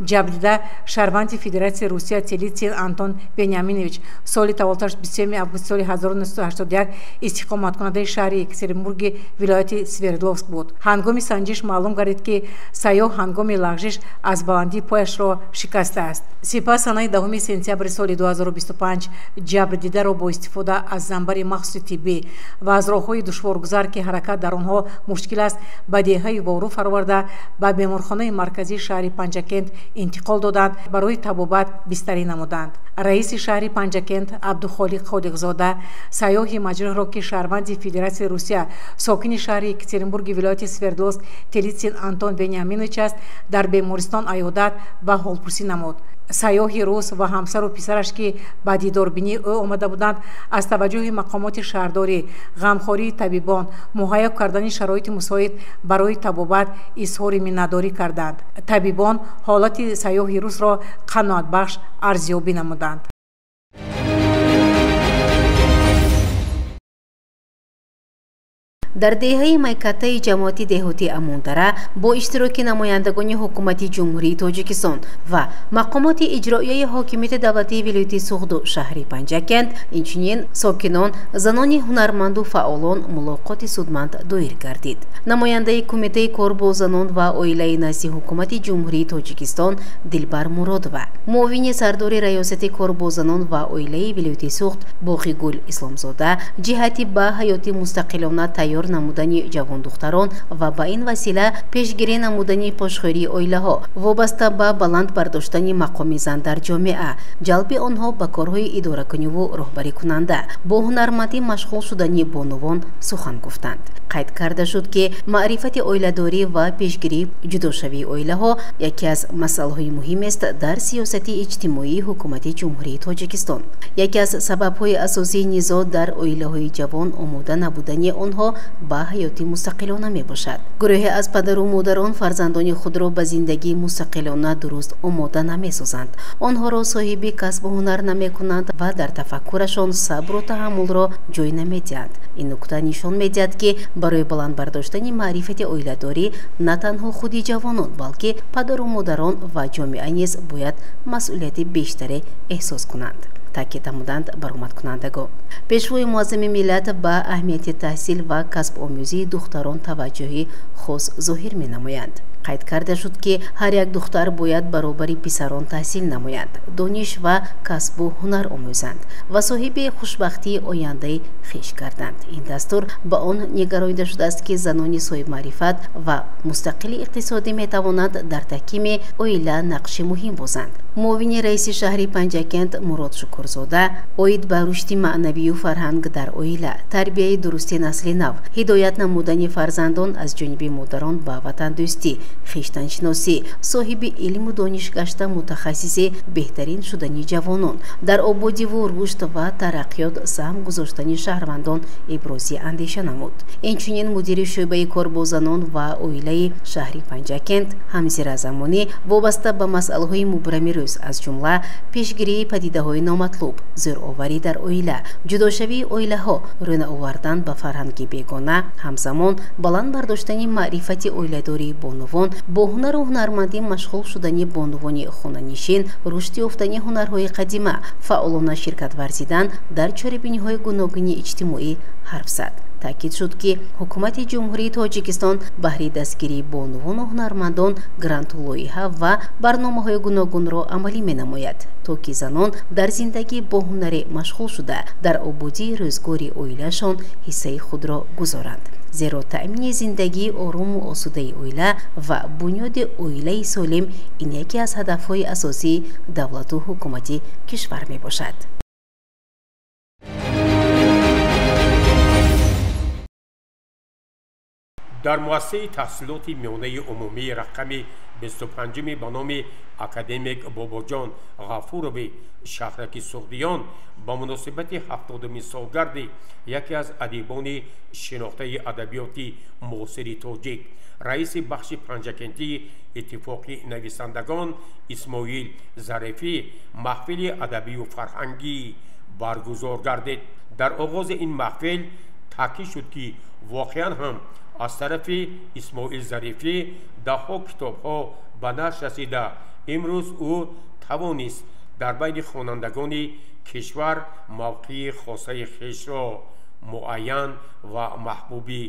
S3: ҷабдида шаҳрванди Федератсияи Русия Телит Телицин Антон Беняминович соли таваллудаш 23 август соли 1981 истиқоматкунандаи шаҳри Екатеринбурги вилояти Свердловск буд. ҳангоми санҷиш маълум гардид ки сайёҳ ҳангоми лағжиш аз баландии пояшро шикастааст. сипас санаи 10 сентябри соли 2025 ҷабрдидаро бо истифода аз занбари махсуси тиббӣ ва аз роҳҳои душворгузар ки ҳаракат дар онҳо мушкил аст ба деҳаи вору фароварда ба беморхонаи марказии шаҳри Панҷакент интиқол доданд, барои табобат бистарӣ намуданд. раиси шаҳри Панҷакент Абдухолиқ Холиқзода сайёҳи маҷрӯҳро ки шаҳрванди Федератсияи Русия сокини шаҳри Екатеринбурги вилояти Свердловск Телицин Антон Беняминович аст, дар бемористон аёдат ва ҳолпурсӣ намуд. сайёҳи рус ва ҳамсару писараш ки ба дидорбинии ӯ омада буданд аз таваҷҷӯҳи мақомоти шаҳрдорӣ, ғамхории табибон, муҳайё кардани шароити мусоид барои табобат изҳори миннатдорӣ карданд. табибон ҳолати сайёҳи русро қаноатбахш арзёбӣ намуданд.
S2: дар деҳаи майкатаи ҷамоати деҳотии Амондара бо иштироки намояндагони ҳукумати ҷумҳурии Тоҷикистон ва мақомоти иҷроияи ҳокимияти давлатии вилояти Суғду шаҳри Панҷакент, инчунин сокинон, занони ҳунарманду фаъолон мулоқоти судманд доир гардид. намояндаи кумитаи кор бо занон ва оилаи назди ҳукумати ҷумҳурии Тоҷикистон Дилбар Муродова, муовини сардори раёсати кор бо занон ва оилаи вилояти Суғд Боқигул Исломзода ҷиҳати ба ҳаёти мустақилона тайёр намудани ҷавондухтарон ва ба ин васила пешгирӣ намудани пошхӯрии оилаҳо вобаста ба баланд бардоштани мақоми зан дар ҷомеа, ҷалби онҳо ба корҳои идоракуниву роҳбарикунанда бо ҳунармандӣ машғул шудани бонувон сухан гуфтанд. қайд карда шуд ки маърифати оиладорӣ ва пешгирии ҷудошавии оилаҳо яке аз масъалаҳои муҳим аст дар сиёсати иҷтимоии ҳукумати ҷумҳурии Тоҷикистон. яке аз сабабҳои асосии низоъ дар оилаҳои ҷавон омода набудани онҳо ба ҳаёти мустақилона мебошад. гурӯҳе аз падару модарон фарзандони худро ба зиндагии мустақилона дуруст омода намесозанд, онҳоро соҳиби касбу ҳунар намекунанд ва дар тафаккурашон сабру таҳаммулро ҷой намедиҳанд. ин нукта нишон медиҳад ки барои баландбардоштани маърифати оиладорӣ на танҳо худи ҷавонон, балки падару модарон ва ҷомеа низ бояд масъулияти бештаре эҳсос кунанд. таъкид намуданд баромадкунандагон. пешвои муаззами миллат ба аҳамияти таҳсил ва касбомӯзии духтарон таваҷҷӯҳи хос зоҳир менамоянд. қайд карда шуд ки ҳар як духтар бояд баробари писарон таҳсил намоянд, дониш ва касбу ҳунар омӯзанд ва соҳиби хушбахтии ояндаи хиш гарданд. ин дастур ба он нигаронида шудааст ки занони соҳибмаърифат ва мустақили иқтисодӣ метавонанд дар таҳкими оила нақши муҳим бозанд. муовини раиси шаҳри Панҷакент Мурод Шукурзода оид ба рушди маънавию фарҳанг дар оила, тарбияи дурусти насли нав, ҳидоят намудани фарзандон аз ҷониби модарон ба ватандӯстӣ, хиштаншиносӣ, соҳиби илму дониш гашта мутахассиси беҳтарин шудани ҷавонон, дар ободиву рушд ва тараққиёт саҳм гузоштани шаҳрвандон ибрози андеша намуд. инчунин мудири шӯъбаи кор бо занон ва оилаи шаҳри Панҷакент Ҳамзира Замонӣ вобаста ба масъалаҳои мубрами рӯз аз ҷумла пешгирии падидаҳои номатлуб, зӯроварӣ дар оила, ҷудошавии оилаҳо, рӯйна овардан ба фарҳанги бегона, ҳамзамон баланд бардоштани маърифати оиладории бонувон, бо ҳунару ҳунармандӣ машғул шудани бонувони хонанишин, рушди ёфтани ҳунарҳои қадима, фаъолона ширкат варзидан дар чорабиниҳои гуногуни иҷтимоӣ ҳарф зад. таъкид шуд ки ҳукумати ҷумҳурии Тоҷикистон баҳри дастгирии бонувону ҳунармандон гранту лоиҳа ва барномаҳои гуногунро амалӣ менамояд, то ки занон дар зиндагӣ бо ҳунаре машғул шуда дар ободии рӯзгори оилашон ҳиссаи худро гузоранд. зеро таъмини зиндагии орому осудаи оила ва бунёди оилаи солим ин яке аз ҳадафҳои асосии давлату ҳукумати кишвар мебошад.
S1: дар муассисаи таҳсилоти миёнаи умумии рақами 25 ба номи академик Бобоҷон Ғафурови шаҳраки Суғдиён ба муносибати 70 солгарди яке аз адибони шинохтаи адабиёти муосири тоҷик, раиси бахши панҷакентии иттифоқи нависандагон Исмоил Зарифӣ маҳфили адабию фарҳангӣ баргузор гардид. дар оғози ин маҳфил таъкид шуд ки воқеан ҳам аз тарафи Исмоил Зарифӣ даҳҳо китобҳо ба нашр расида имрӯз ӯ тавонист дар байни хонандагони кишвар мавқеи хосаи хешро муайян ва маҳбуби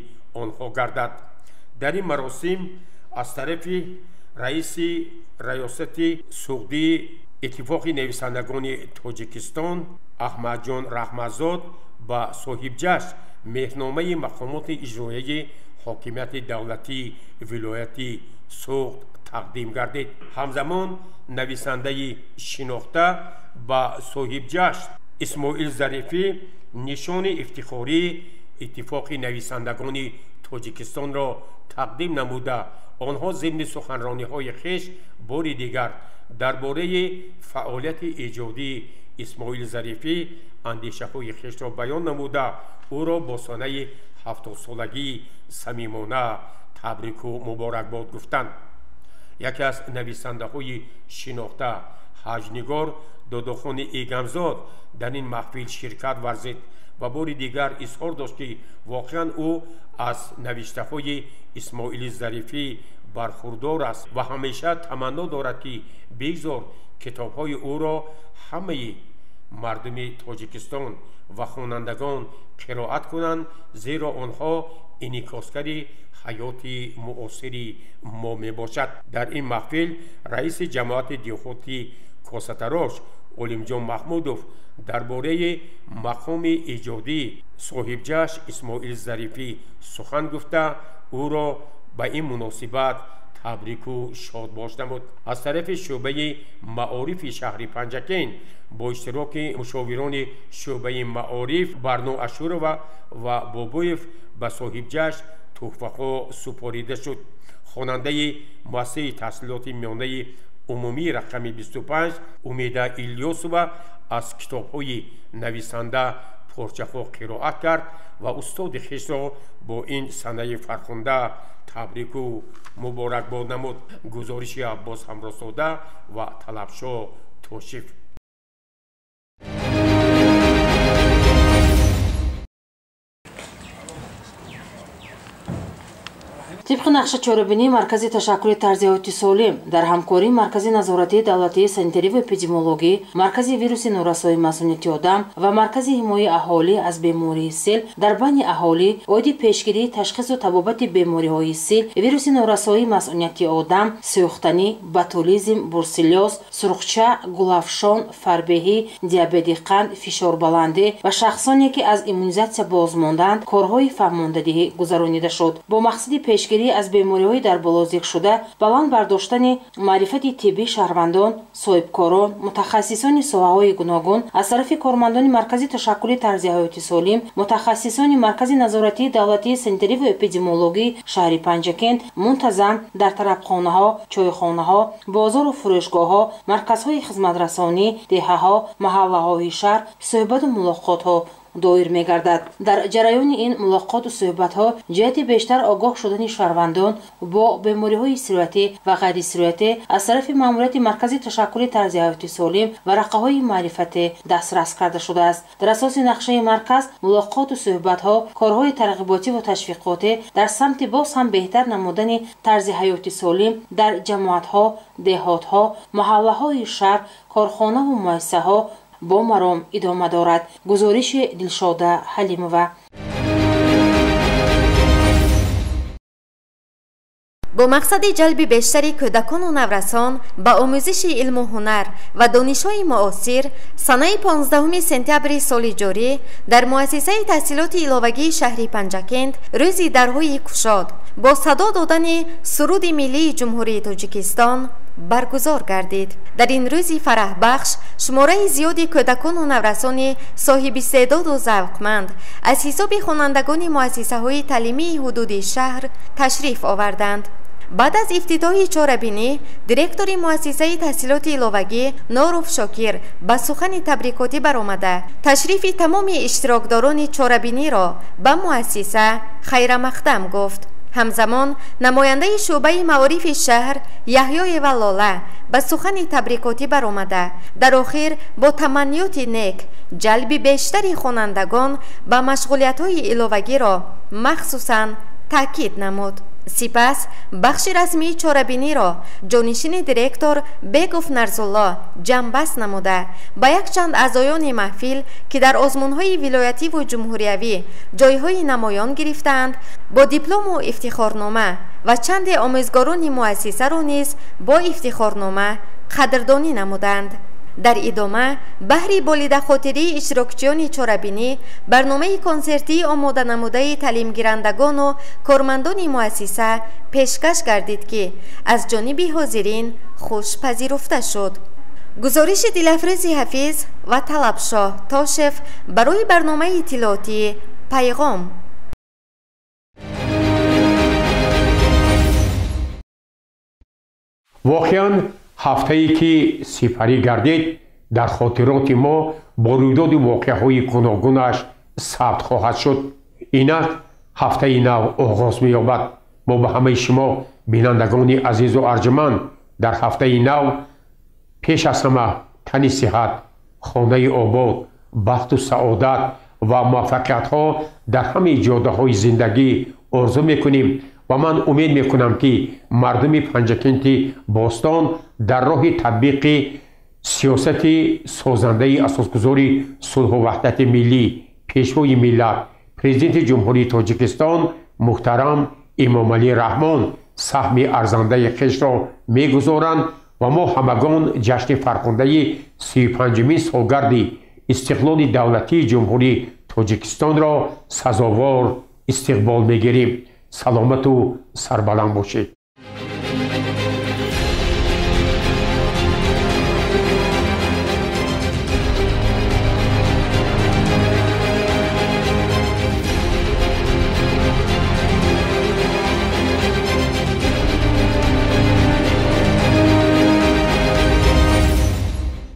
S1: онҳо гардад. дар ин маросим аз тарафи раиси раёсати суғдии иттифоқи нависандагони тоҷикистон аҳмадҷон раҳматзод ба соҳибҷашн меҳномаи мақомоти иҷроияи ҳокимияти давлатии вилояти суғд тақдим гардид. ҳамзамон нависандаи шинохта ба соҳибҷашн исмоил зарифӣ нишони ифтихории иттифоқи нависандагони тоҷикистонро тақдим намуда, онҳо зимни суханрониҳои хеш бори дигар дар бораи фаъолияти иҷодии исмоил зарифӣ андешаҳои хешро баён намуда, ӯро бо санаи 70-солагии самимона табрику муборакбод гуфтанд. яке аз нависандаҳои шинохта ҳаҷнигор додохони игамзод дар ин маҳфил ширкат варзид ва бори дигар изҳор дошт ки воқеан ӯ аз навиштаҳои исмоили зарифӣ бархурдор аст ва ҳамеша таманно дорад ки бигзор китобҳои ӯро ҳамаи мардуми тоҷикистон ва хонандагон қироат кунанд, зеро онҳо инъикоскари ҳаёти муосири мо мебошад. дар ин маҳфил раиси ҷамоати диҳоти косатарош олимҷон маҳмудов дар бораи мақоми иҷодии соҳибҷашн исмоил зарифӣ сухан гуфта, ӯро ба ин муносибат табрику шодбош намуд. аз тарафи шӯъбаи маорифи шаҳри панҷакент бо иштироки мушовирони шӯъбаи маориф барно ашурова ва бобоев ба соҳибҷашн тӯҳфаҳо супорида шуд. хонандаи муассисаи таҳсилоти миёнаи умумии рақами 25 умеда ильёсова аз китобҳои нависанда порчаҳо қироат кард ва устоди хешро бо ин санаи фархонда табрику муборакбод намуд. гузориши Аббос Ҳамросода ва Талабшоҳ Тошиф.
S6: طبق نقشه چاره‌بینی مرکز تشکل طرز حیات سالم در همکاری مرکز نظارتی دولتی سنتری و اپیدمیولوژی، مرکز ویروس نورسایی مسئولیت آدم و مرکز حمایت اهالی از بیماری سل در بین اهالی عهده پیشگیری تشخیص و تبابت بیماری‌های سل، ویروس نورسایی مسئولیت آدم، سوختنی، باتولیزم، بروسلیوز، سرخچه، گلافشان، فربهی، دیابت قند، فشار بلندی و شخصانی که از ایمونیزاسیون بازماندند کارهای فهماندهی گذرانیده شد با مقصد پیشگیری از بیماری‌های در بالازیک شده، بلند برداشتن معرفت طبی شهروندان، صاحبکاران، متخصصان ساحه‌های گوناگون از طرف کارمندان مرکز تشکل طرز حیات سالم، متخصصان مرکز نظارتی دولتی سنتری و اپیدمیولوژی شهر پنجکент منتظم در طربخانه‌ها، چایخانه‌ها، بازار و فروشگاه‌ها، مرکزهای خدمت‌رسانی، دهه‌ها، محله‌های شهر صحبت و ملاقات‌ها دایر می‌گردد. در جریان این ملاقات و صحبت‌ها جهت بیشتر آگاه شدن شهروندان با بیماری‌های سریعی و غیر سریعی از طرف ماموریت مرکز تشکل طرز حیات سالم و رقه‌های معرفت دسترس کرده شده است. در اساس نقشه مرکز ملاقات و صحبت‌ها کارهای ترغیباتی و تشویقاتی در سمت باز هم بهتر نمودن طرز حیات سالم در جماعت‌ها، دهات‌ها، محله‌های شهر، کارخانه و مؤسسه‌ها با مرام ادامه دارد. گزارش دلشاده حلیمова.
S7: با مقصد جلب بیشتر کودکان و نورسان به آموزش علم و هنر و دانش‌های معاصر، سنه 15 سپتامبر سال جاری در مؤسسه تحصیلات علاوگی شهر پنجکент روزی درهای گشاد با صدا دادن سرود ملی جمهوری تاجیکستان برگزار گردید. در این روزی فرح بخش شماره زیادی کودکان و نورسان صاحب استعداد و ذوقمند از حساب خوانندگان مؤسسه‌های تعلیمی حدود شهر تشریف آوردند. بعد از افتتاح چاره‌بینی، دیرکتور مؤسسه تحصیلات علاوگی نوروف شاکر با سخن تبریکاتی برآمده تشریف تمام اشتراکداران چاره‌بینی را به مؤسسه خیرمقدم گفت. همزمان نماینده شعبه معارف شهر یحیی ولاله به سخن تبریکاتی برآمده در آخر با تمنیات نیک جلب بیشتر خوانندگان به مشغولیت‌های علاوگی را مخصوصاً تاکید نمود. سپس بخش رسمی چاره‌بینی را جانشین دیرکتور بیگوف نرزالله جمع‌بست نموده با یک چند اعضایان محفل که در آزمون‌های ولایتی و جمهوریوی جای‌های نمایان گرفتند با دیپلم و افتخارنامه و چند آموزگاران مؤسسه را نیز با افتخارنامه قدردانی نمودند. در ادامه بهر بریده خاطری اشتراکچیان چاره‌بینی برنامه کنسرتی آماده نموده تعلیم گیرندگان و کارمندان مؤسسه پیشکش گردید که از جانب حاضرین خوش پذیرفته شد. گزارش دلافروز حفیظ و طلبشاه تاشف برای برنامه اطلاعاتی پیغام.
S1: واقعاً هفته‌ای که سپری گردید در خاطرات ما با رویداد واقعه‌های گوناگونش ثبت خواهد شد. اینک هفته نو آغاز می‌یابد. ما به همه شما بینندگان عزیز و ارجمند در هفته نو پیش از همه تن صحت، خانه آباد، بخت و سعادت و موفقیت‌ها در همه جاده‌های زندگی آرزو می‌کنیم و من امید میکنم که مردم پنجکنت باستان در راه تطبیق سیاست سازنده اساسگذار صلح و وحدت ملی پیشوای ملت پرزیدنت جمهوری تاجیکستان محترم امام علی رحمان سهم ارزنده خویش را میگذارند و ما همگان جشن فرخنده 35مین سالگرد استقلال دولتی جمهوری تاجیکستان را سزاوار استقبال میگیریم. سلامت و سربلند باشید.